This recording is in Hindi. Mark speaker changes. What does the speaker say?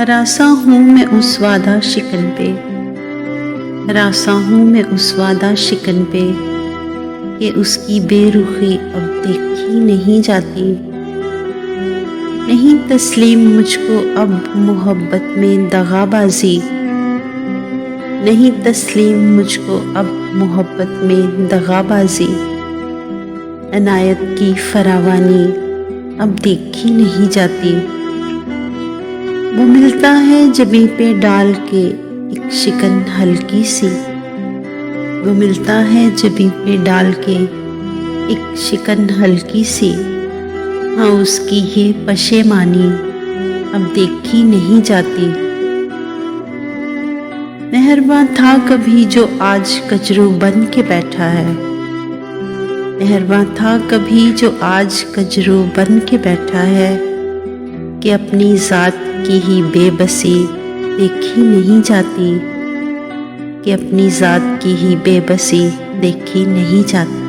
Speaker 1: हरासा हूँ मैं उस वादा शिकन पे, हरासा हूँ मैं उस वादा शिकन पे कि उसकी बेरुखी अब देखी नहीं जाती। नहीं तस्लीम मुझको अब मोहब्बत में दगाबाजी, नहीं तस्लीम मुझको अब मोहब्बत में दगाबाजी। अनायत की फरावानी अब देखी नहीं जाती। वो मिलता है जबीं पे डाल के एक शिकन हल्की सी, वो मिलता है जबीं पे डाल के एक शिकन हल्की सी। हाँ, उसकी ये पशेमानी अब देखी नहीं जाती। मेहरबान था कभी जो आज कजरू बन के बैठा है, मेहरबान था कभी जो आज कजरू बन के बैठा है कि अपनी ज़ात की ही बेबसी देखी नहीं जाती, कि अपनी ज़ात की ही बेबसी देखी नहीं जाती।